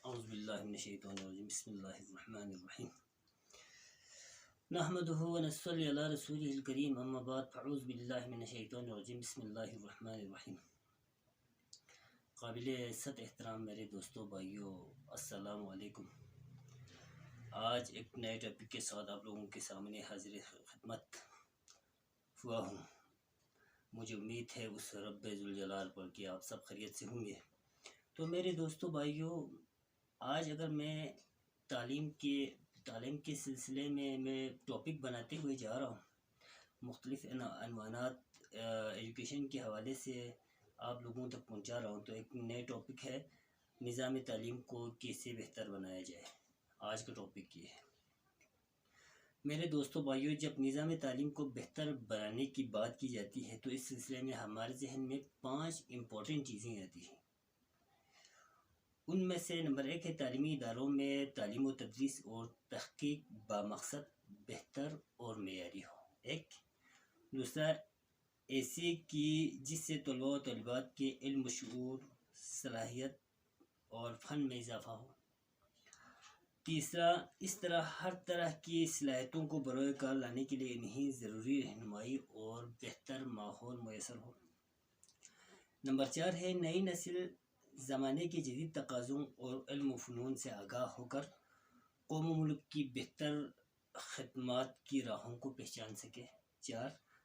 اعوذ باللہ من الشیطان الرجیم بسم اللہ الرحمن الرحیم نحمده ونصلی علی رسوله الکریم اما بعد فاعوذ باللہ من الشیطان الرجیم بسم اللہ الرحمن الرحیم۔ قابل عزت احترام میرے دوستوں بھائیوں، السلام علیکم۔ آج ایک نئے ٹاپک کے ساتھ آپ لوگوں کے سامنے حاضر خدمت ہوا ہوں۔ مجھے امید ہے اس رب ذوالجلال پر کہ آپ سب خیریت سے ہوں گے۔ تو میرے دوستوں بھائیوں، آج اگر میں تعلیم کے سلسلے میں ٹاپک بناتے ہوئے جا رہا ہوں، مختلف عنوانات ایجوکیشن کے حوالے سے آپ لوگوں تک پہنچا رہا ہوں، تو ایک نئے ٹاپک ہے نظام تعلیم کو کیسے بہتر بنایا جائے۔ آج کا ٹاپک یہ ہے میرے دوستوں بھائیوں، جب نظام تعلیم کو بہتر بنانے کی بات کی جاتی ہے تو اس سلسلے میں ہمارے ذہن میں 5 امپورٹنٹ چیزیں آتی ہیں۔ ان میں سے نمبر 1 ہے تعلیمی اداروں میں تعلیم و تدریس اور تحقیق بامقصد بہتر اور معیاری ہو۔ دوسرا ایسے کی جس سے طلباء و طالبات کے علم و شعور، صلاحیت اور فن میں اضافہ ہو۔ تیسرا اس طرح ہر طرح کی صلاحیتوں کو بروئے کار لانے کے لیے انہیں ضروری رہنمائی اور بہتر ماحول میسر ہو۔ نمبر 4 ہے نئی نسل زمانے کے جدید تقاضوں اور علم و فنون سے آگاہ ہو کر قوم و ملک کی بہتر خدمات کی راہوں کو پہچان سکے۔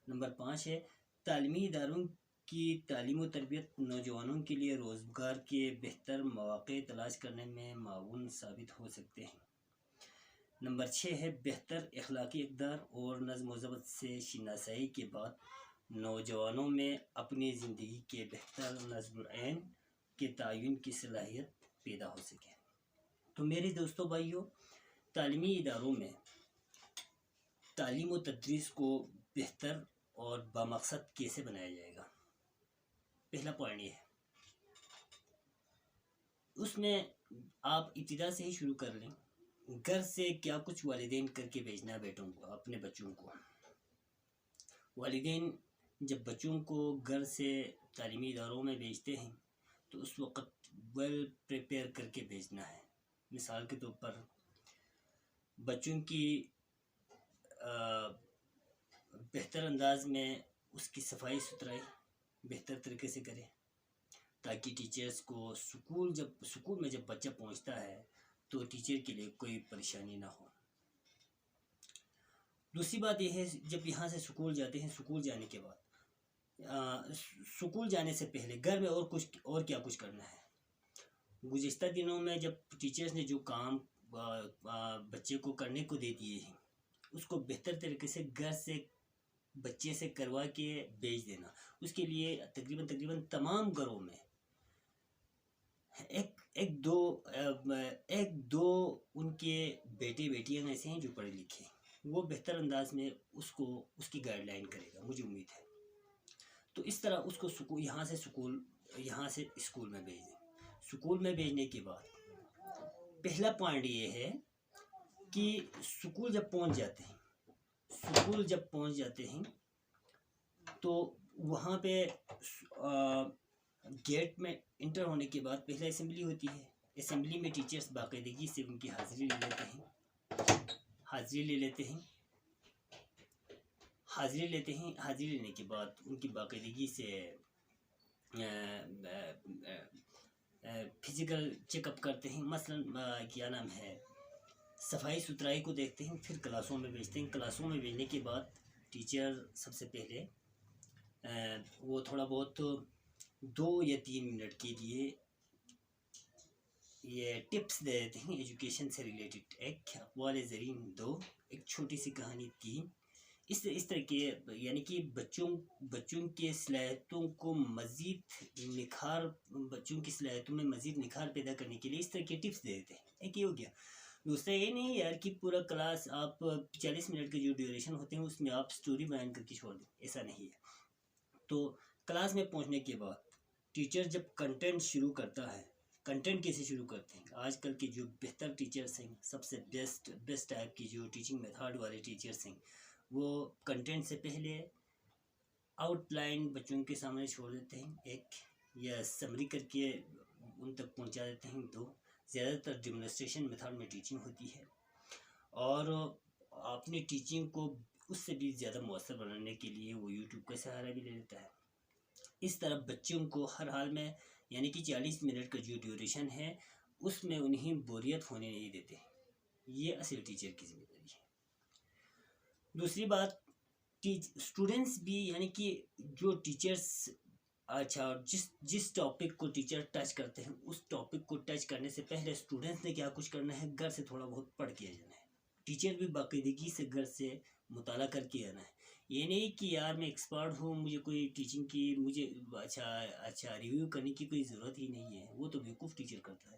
نمبر 5 ہے تعلیمی اداروں کی تعلیم و تربیت نوجوانوں کے لیے روزگار کے بہتر مواقع تلاش کرنے میں معاون ثابت ہو سکتے ہیں۔ نمبر 6 ہے بہتر اخلاقی اقدار اور نظم و ضبط سے شناسائی کے بعد نوجوانوں میں اپنی زندگی کے بہتر نظم العین کے تعین کی صلاحیت پیدا ہو سکے۔ تو میرے دوستوں بھائیوں، تعلیمی اداروں میں تعلیم و تدریس کو بہتر اور بامقصد کیسے بنایا جائے گا؟ پہلا پوائنٹ یہ ہے، اس میں آپ ابتدا سے ہی شروع کر لیں۔ گھر سے کیا کچھ والدین کر کے بھیجنا بیٹوں کو، اپنے بچوں کو۔ والدین جب بچوں کو گھر سے تعلیمی اداروں میں بھیجتے ہیں تو اس وقت ویل پریپیئر کر کے بھیجنا ہے۔ مثال کے طور پر بچوں کی بہتر انداز میں اس کی صفائی ستھرائی بہتر طریقے سے کرے، تاکہ ٹیچرز کو سکول میں جب بچہ پہنچتا ہے تو ٹیچر کے لیے کوئی پریشانی نہ ہو۔ دوسری بات یہ ہے، جب یہاں سے سکول جاتے ہیں، سکول جانے کے بعد سکول جانے سے پہلے گھر میں اور کیا کچھ کرنا ہے۔ گزشتہ دنوں میں جب ٹیچرز نے جو کام بچے کو کرنے کو دے دیے ہیں، اس کو بہتر طریقے سے گھر سے بچے سے کروا کے بھیج دینا۔ اس کے لیے تقریباً تمام گھروں میں ایک دو ان کے بیٹے بیٹیاں ایسے ہیں جو پڑھے لکھے ہیں، وہ بہتر انداز میں اس کی گائیڈ لائن کرے گا، مجھے امید ہے۔ تو اس طرح اس کو یہاں سے اسکول میں بھیج دیں۔ سکول میں بھیجنے کے بعد پہلا پوائنٹ یہ ہے کہ سکول جب پہنچ جاتے ہیں تو وہاں پہ گیٹ میں انٹر ہونے کے بعد پہلے اسمبلی ہوتی ہے۔ اسمبلی میں ٹیچرز باقاعدگی سے ان کی حاضری لے لیتے ہیں۔ حاضری لینے کے بعد ان کی باقاعدگی سے فزیکل چیک اپ کرتے ہیں، مثلا صفائی ستھرائی کو دیکھتے ہیں، پھر کلاسوں میں بھیجتے ہیں۔ کلاسوں میں بھیجنے کے بعد ٹیچر سب سے پہلے وہ تھوڑا بہت 2 یا 3 منٹ کے لیے یہ ٹپس دے دیتے ہیں ایجوکیشن سے ریلیٹڈ۔ ایک اقوال زرین 2، ایک چھوٹی سی کہانی 3۔ اس طرح کے یعنی کہ بچوں کی صلاحیتوں میں مزید نکھار پیدا کرنے کے لیے اس طرح کے ٹپس دے دیتے ہیں۔ ایک یہ ہو گیا۔ دوسرا یہ نہیں یار کہ پورا کلاس آپ 40 منٹ کے جو ڈیوریشن ہوتے ہیں اس میں آپ سٹوری بیان کر کے چھوڑ دیں، ایسا نہیں ہے۔ تو کلاس میں پہنچنے کے بعد ٹیچر جب کنٹینٹ شروع کرتا ہے، کنٹینٹ کیسے شروع کرتے ہیں؟ آج کل کے جو بہتر ٹیچرز ہیں، سب سے بیسٹ ٹائپ کی جو ٹیچنگ میتھڈ والے ٹیچرز ہیں، وہ کنٹینٹ سے پہلے آؤٹ لائن بچوں کے سامنے چھوڑ دیتے ہیں، ایک یا سمری کر کے ان تک پہنچا دیتے ہیں، 2۔ زیادہ تر ڈیمونسٹریشن میتھڈ میں ٹیچنگ ہوتی ہے، اور اپنی ٹیچنگ کو اس سے بھی زیادہ مؤثر بنانے کے لیے وہ یوٹیوب کا سہارا بھی لے لیتا ہے۔ اس طرح بچوں کو ہر حال میں یعنی کہ 40 منٹ کا جو ڈیوریشن ہے اس میں انہیں بوریت ہونے نہیں دیتے، یہ اصل ٹیچر کی ذمہ داری ہے۔ دوسری بات، اسٹوڈنٹس بھی یعنی کہ جو ٹیچرس جس ٹاپک کو ٹیچر ٹچ کرتے ہیں اس ٹاپک کو ٹچ کرنے سے پہلے اسٹوڈنٹس نے کیا کچھ کرنا ہے، گھر سے تھوڑا بہت پڑھ کے جانا ہے۔ ٹیچر بھی باقاعدگی سے گھر سے مطالعہ کر کے آنا ہے۔ یہ نہیں کہ یار میں ایکسپرٹ ہوں، مجھے کوئی ٹیچنگ کی مجھے اچھا ریویو کرنے کی کوئی ضرورت ہی نہیں ہے، وہ تو بیوقوف ٹیچر کرتا ہے۔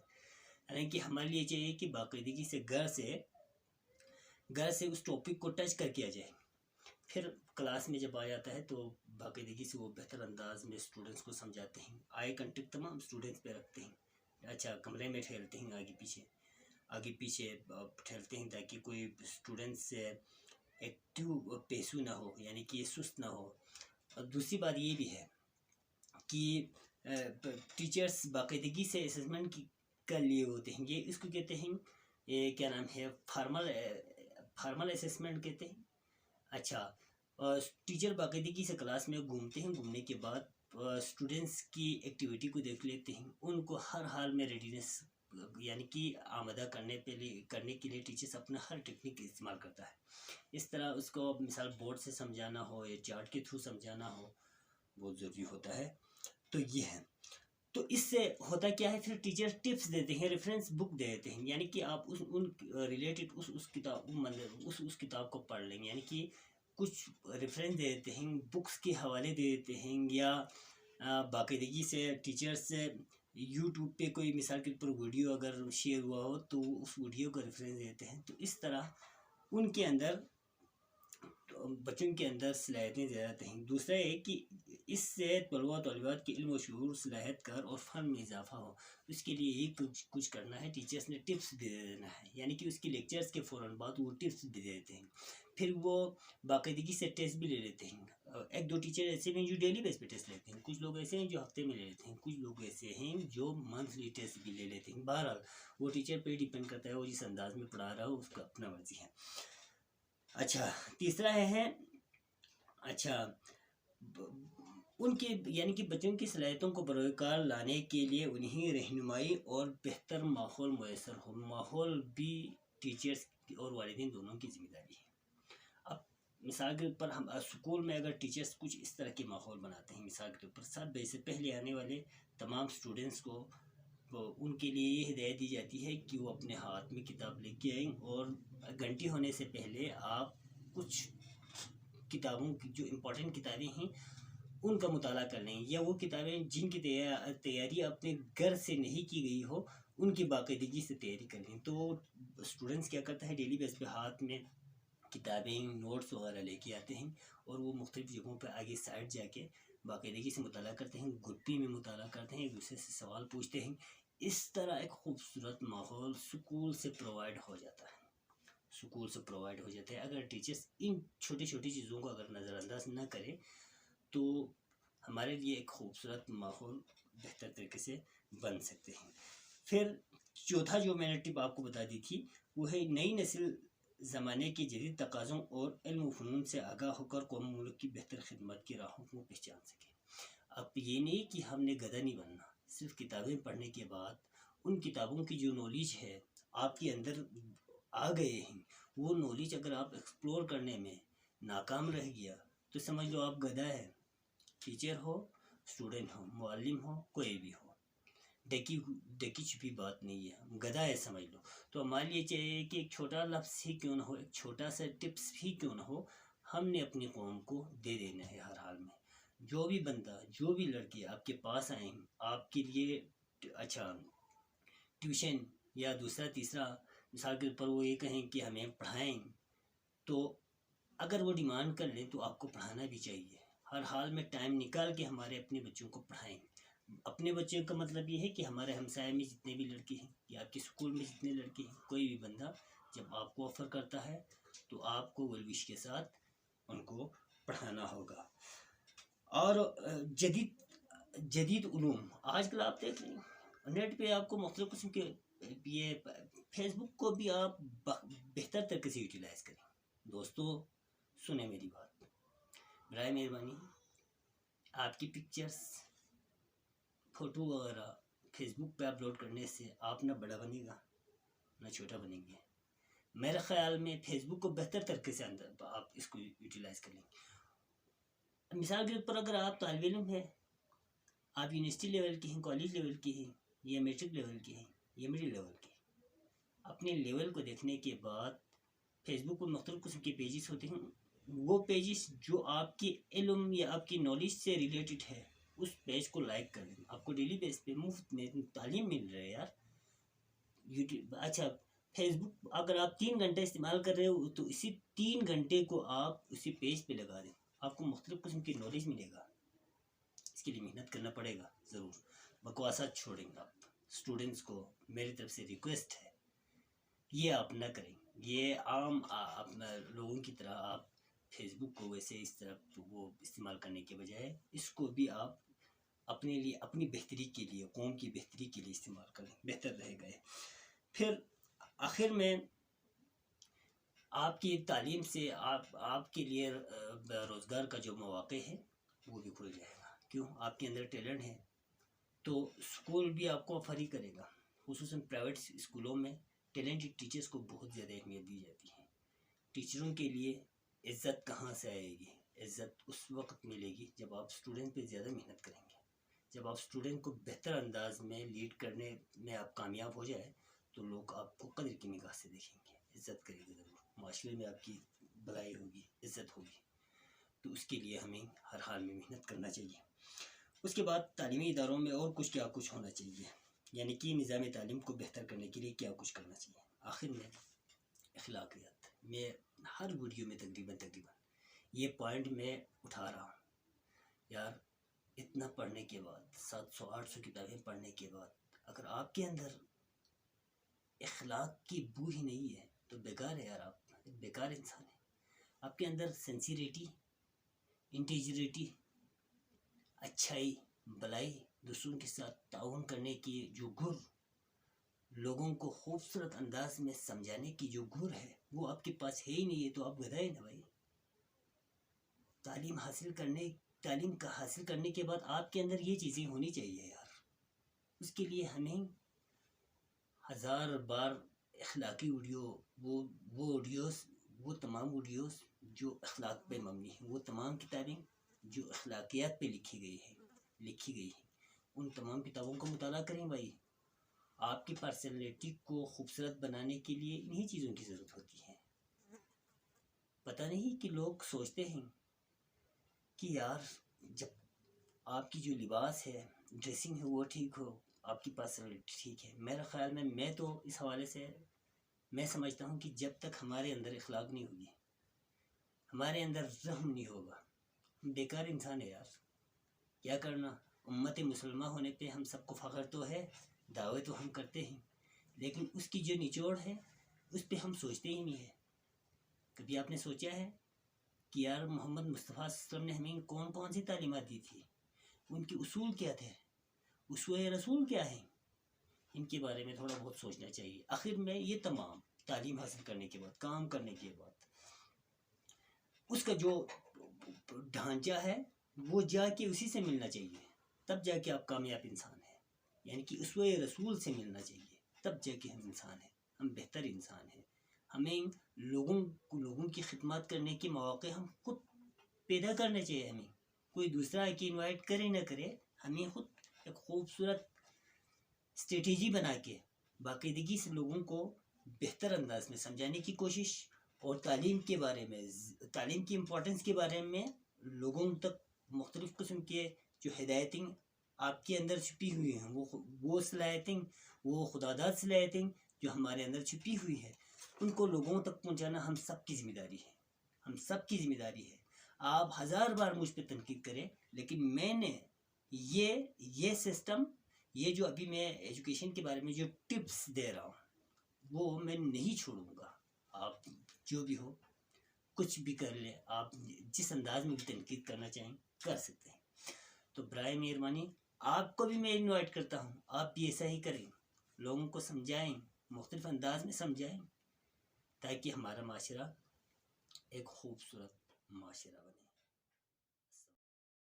حالانکہ ہمارے لیے چاہیے کہ باقاعدگی سے گھر سے اس ٹاپک کو ٹچ کر کے آ جائے، پھر کلاس میں جب آ جاتا ہے تو باقاعدگی سے وہ بہتر انداز میں اسٹوڈنٹس کو سمجھاتے ہیں، آئی کنٹیکٹ تمام اسٹوڈنٹس پہ رکھتے ہیں، کمرے میں ٹھہرتے ہیں، آگے پیچھے ٹھہرتے ہیں تاکہ کوئی اسٹوڈنٹس ایکٹیو پیسو نہ ہو، یعنی کہ سست نہ ہو۔ اور دوسری بات یہ بھی ہے کہ ٹیچرس باقاعدگی سے اسسمنٹ کر لیے ہوتے ہیں، یہ اس کو کہتے ہیں کیا نام ہے، فارمل اسسمنٹ کہتے ہیں۔ اچھا، ٹیچر باقاعدگی سے کلاس میں گھومتے ہیں، گھومنے کے بعد اسٹوڈنٹس کی ایکٹیویٹی کو دیکھ لیتے ہیں، ان کو ہر حال میں ریڈینس یعنی کہ آمادہ کرنے کے لیے ٹیچرس اپنا ہر ٹیکنیک استعمال کرتا ہے۔ اس طرح اس کو مثال بورڈ سے سمجھانا ہو یا چارٹ کے تھرو سمجھانا ہو بہت ضروری ہوتا ہے۔ تو یہ ہے، تو اس سے ہوتا کیا ہے، پھر ٹیچر ٹپس دیتے ہیں، ریفرنس بک دیتے ہیں، یعنی کہ آپ ان ریلیٹڈ اس کتاب کو پڑھ لیں گے، یعنی کہ کچھ ریفرنس دے دیتے ہیں، بکس کے حوالے دے دیتے ہیں، یا باقاعدگی سے ٹیچرس یوٹیوب پہ کوئی مثال کے اوپر ویڈیو اگر شیئر ہوا ہو تو اس ویڈیو کا ریفرنس دیتے ہیں۔ تو اس طرح ان کے اندر بچوں کے اندر صلاحیتیں زیادہ ہیں۔ دوسرا ہے کہ اس سے طلباء طالبات کے علم و شعور، صلاحیت کار اور فن میں اضافہ ہو، اس کے لیے یہ کچھ کرنا ہے، ٹیچرس نے ٹپس بھی دے دینا ہے، یعنی کہ اس کے لیکچرز کے فوراً بعد وہ ٹپس بھی دے دیتے ہیں۔ پھر وہ باقاعدگی سے ٹیسٹ بھی لے لیتے ہیں۔ ایک دو ٹیچر ایسے ہیں جو ڈیلی بیس پہ ٹیسٹ لیتے ہیں، کچھ لوگ ایسے ہیں جو ہفتے میں لے لیتے ہیں، کچھ لوگ ایسے ہیں جو منتھلی ٹیسٹ بھی لے لیتے ہیں۔ بہرحال وہ ٹیچر پہ ڈیپینڈ کرتا ہے، وہ جس انداز میں پڑھا رہا ہو اس کا اپنا مرضی ہے۔ اچھا، تیسرا ہے ان کے یعنی کہ بچوں کی صلاحیتوں کو بروئے کار لانے کے لیے انہیں رہنمائی اور بہتر ماحول میسر ہو۔ ماحول بھی ٹیچرز اور والدین دونوں کی ذمہ داری ہے۔ اب مثال کے اوپر ہم اسکول میں اگر ٹیچرز کچھ اس طرح کے ماحول بناتے ہیں، مثال کے اوپر 7 بجے سے پہلے آنے والے تمام اسٹوڈنٹس کو ان کے لیے یہ ہدایت دی جاتی ہے کہ وہ اپنے ہاتھ میں کتاب لے کے آئیں، اور گھنٹی ہونے سے پہلے آپ کچھ کتابوں کی جو امپورٹنٹ کتابیں ہیں ان کا مطالعہ کر لیں، یا وہ کتابیں جن کی تیاری اپنے گھر سے نہیں کی گئی ہو ان کی باقاعدگی سے تیاری کر لیں۔ تو اسٹوڈنٹس کیا کرتا ہے، ڈیلی بیس پہ ہاتھ میں کتابیں، نوٹس وغیرہ لے کے آتے ہیں، اور وہ مختلف جگہوں پہ آگے سائڈ جا کے باقاعدگی سے مطالعہ کرتے ہیں، گروپی میں مطالعہ کرتے ہیں، ایک دوسرے سے سوال پوچھتے ہیں۔ اس طرح ایک خوبصورت ماحول سکول سے پرووائڈ ہو جاتا ہے۔ اگر ٹیچرز ان چھوٹی چھوٹی چیزوں کو اگر نظر انداز نہ کرے تو ہمارے لیے ایک خوبصورت ماحول بہتر طریقے سے بن سکتے ہیں۔ پھر چوتھا جو میں نے ٹپ آپ کو بتا دی تھی وہ ہے نئی نسل زمانے کے جدید تقاضوں اور علم و فنون سے آگاہ ہو کر قوم ملک کی بہتر خدمت کی راہوں کو پہچان سکے۔ اب یہ نہیں کہ ہم نے گدھا نہیں بننا، صرف کتابیں پڑھنے کے بعد ان کتابوں کی جو نالج ہے آپ کے اندر آ گئے ہیں، وہ نالج اگر آپ ایکسپلور کرنے میں ناکام رہ گیا تو سمجھ لو آپ گدھا ہے۔ ٹیچر ہو، اسٹوڈنٹ ہو، معلم ہو، کوئی بھی ہو، ڈکی چھپی بات نہیں ہے، گدھا ہے سمجھ لو۔ تو ہمارے لیے چاہیے کہ ایک چھوٹا لفظ ہی کیوں نہ ہو، ایک چھوٹا سا ٹپس ہی کیوں نہ ہو، ہم نے اپنی قوم کو دے دینا ہے ہر حال میں۔ جو بھی بندہ، جو بھی لڑکی آپ کے پاس آئیں، آپ کے لیے ٹیوشن یا دوسرا تیسرا مثال کے اوپر وہ یہ کہیں کہ ہمیں پڑھائیں، تو اگر وہ ڈیمانڈ کر لیں تو آپ کو پڑھانا بھی چاہیے۔ ہر حال میں ٹائم نکال کے ہمارے اپنے بچوں کو پڑھائیں۔ اپنے بچوں کا مطلب یہ ہے کہ ہمارے ہمسائے میں جتنے بھی لڑکے ہیں یا آپ کے اسکول میں جتنے لڑکے ہیں، کوئی بھی بندہ جب آپ کو آفر کرتا ہے تو آپ کو ویل وش کے ساتھ ان کو پڑھانا ہوگا۔ اور جدید علوم آج کل آپ دیکھ لیں، نیٹ پہ آپ کو مختلف قسم کے یہ فیس بک کو بھی آپ بہتر طریقے سے یوٹیلائز کریں. دوستو سنیں میری بات، برائے مہربانی آپ کی پکچرز فوٹو وغیرہ فیس بک پہ اپلوڈ کرنے سے آپ نہ بڑا بنے گا نہ چھوٹا بنیں گے. میرے خیال میں فیس بک کو بہتر طریقے سے اندر آپ اس کو یوٹیلائز کر لیں. مثال کے اوپر اگر آپ طالب علم ہیں، آپ یونیورسٹی لیول کے ہیں، کالج لیول کے ہیں، یا میٹرک لیول کے ہیں یا مڈل لیول کے ہیں، اپنے لیول کو دیکھنے کے بعد فیس بک پر مختلف قسم کے پیجز ہوتے ہیں. وہ پیجز جو آپ کے علم یا آپ کی نالج سے ریلیٹڈ ہے اس پیج کو لائک کر دیں. آپ کو ڈیلی بیس پہ مفت میں تعلیم مل رہا ہے یار. اچھا فیس بک اگر آپ 3 گھنٹے استعمال کر رہے ہو تو اسی 3 گھنٹے کو آپ اسی پیج پہ لگا دیں، آپ کو مختلف قسم کی نالج ملے گا. اس کے لیے محنت کرنا پڑے گا ضرور. بکواسات چھوڑیں گے. آپ اسٹوڈنٹس کو میری طرف سے ریکویسٹ ہے یہ آپ نہ کریں. یہ عام اپنا لوگوں کی طرح آپ فیس بک کو ویسے اس طرح وہ استعمال کرنے کے بجائے اس کو بھی آپ اپنے لیے، اپنی بہتری کے لیے، قوم کی بہتری کے لیے استعمال کریں، بہتر رہے گا. پھر آخر میں آپ کی تعلیم سے آپ کے لیے روزگار کا جو مواقع ہے وہ بھی کھل جائے گا. کیوں؟ آپ کے اندر ٹیلنٹ ہے تو اسکول بھی آپ کو آفر ہی کرے گا. خصوصاً پرائیویٹ اسکولوں میں ٹیلنٹڈ ٹیچرز کو بہت زیادہ اہمیت دی جاتی ہے. ٹیچروں کے لیے عزت کہاں سے آئے گی؟ عزت اس وقت ملے گی جب آپ اسٹوڈنٹ پہ زیادہ محنت کریں گے. جب آپ اسٹوڈنٹ کو بہتر انداز میں لیڈ کرنے میں آپ کامیاب ہو جائے تو لوگ آپ کو قدر کی نگاہ سے دیکھیں گے، عزت کریں گے ضرور. معاشرے میں آپ کی بھلائی ہوگی، عزت ہوگی. تو اس کے لیے ہمیں ہر حال میں محنت کرنا چاہیے. اس کے بعد تعلیمی اداروں میں اور کیا کچھ ہونا چاہیے، یعنی کہ نظام تعلیم کو بہتر کرنے کے لیے کیا کچھ کرنا چاہیے. آخر میں اخلاقیات. میں ہر ویڈیو میں تقریباً یہ پوائنٹ میں اٹھا رہا ہوں. یار اتنا پڑھنے کے بعد 700-800 کتابیں پڑھنے کے بعد اگر آپ کے اندر اخلاق کی بو ہی نہیں ہے تو بیکار ہے یار. آپ بیکار انسان ہیں. آپ کے اندر سنسیریٹی، انٹیجریٹی، اچھائی، بلائی، دوسروں کے ساتھ تعاون کرنے کی جو گر، لوگوں کو خوبصورت انداز میں سمجھانے کی جو گر ہے وہ آپ کے پاس ہے ہی نہیں ہے تو آپ گدھا ہے نا بھائی. تعلیم کا حاصل کرنے کے بعد آپ کے اندر یہ چیزیں ہونی چاہیے یار. اس کے لیے ہمیں 1000 بار اخلاقی ویڈیو، وہ تمام ویڈیوز جو اخلاق پہ مبنی ہیں، وہ تمام کتابیں جو اخلاقیات پہ لکھی گئی ہیں ان تمام کتابوں کا مطالعہ کریں بھائی. آپ کی پرسنالٹی کو خوبصورت بنانے کے لیے انہی چیزوں کی ضرورت ہوتی ہے. پتہ نہیں کہ لوگ سوچتے ہیں کہ یار جب آپ کی جو لباس ہے، ڈریسنگ ہے وہ ٹھیک ہو، آپ کی پرسنالٹی ٹھیک ہے. میرا خیال میں تو اس حوالے سے میں سمجھتا ہوں کہ جب تک ہمارے اندر اخلاق نہیں ہوگی، ہمارے اندر رحم نہیں ہوگا، ہم بیکار انسان ہے یار. کیا کرنا؟ امت مسلمہ ہونے پہ ہم سب کو فخر تو ہے، دعوے تو ہم کرتے ہیں، لیکن اس کی جو نچوڑ ہے اس پہ ہم سوچتے ہی نہیں ہے. کبھی آپ نے سوچا ہے کہ یار محمد مصطفیٰ صلی اللہ علیہ وسلم نے ہمیں کون سی تعلیمات دی تھی، ان کے اصول کیا تھے، اسوہ رسول کیا ہے؟ ان کے بارے میں تھوڑا بہت سوچنا چاہیے. آخر میں یہ تمام تعلیم حاصل کرنے کے بعد، کام کرنے کے بعد، اس کا جو ڈھانچہ ہے وہ جا کے اسی سے ملنا چاہیے، تب جا کے آپ کامیاب انسان ہیں. یعنی کہ اسوہ رسول سے ملنا چاہیے، تب جا کے ہم انسان ہیں، ہم بہتر انسان ہیں. ہمیں لوگوں کی خدمات کرنے کے مواقع ہم خود پیدا کرنے چاہیے. ہمیں کوئی دوسرا کہ انوائٹ کرے نہ کرے، ہمیں خود ایک خوبصورت اسٹریٹجی بنا کے باقاعدگی سے لوگوں کو بہتر انداز میں سمجھانے کی کوشش، اور تعلیم کے بارے میں، تعلیم کی امپورٹنس کے بارے میں لوگوں تک مختلف قسم کے جو ہدایتیں آپ کے اندر چھپی ہوئی ہیں، وہ صلاحیتیں، وہ خداداد صلاحیتیں جو ہمارے اندر چھپی ہوئی ہے، ان کو لوگوں تک پہنچانا ہم سب کی ذمہ داری ہے. ہم سب کی ذمہ داری ہے. آپ 1000 بار مجھ پہ تنقید کریں، لیکن میں نے یہ سسٹم، یہ جو ابھی میں ایجوکیشن کے بارے میں جو ٹپس دے رہا ہوں وہ میں نہیں چھوڑوں گا. آپ جو بھی ہو، کچھ بھی کر لیں، آپ جس انداز میں بھی تنقید کرنا چاہیں کر سکتے ہیں. تو برائے مہربانی آپ کو بھی میں انوائٹ کرتا ہوں، آپ بھی ایسا ہی کریں. لوگوں کو سمجھائیں، مختلف انداز میں سمجھائیں، تاکہ ہمارا معاشرہ ایک خوبصورت معاشرہ بنے۔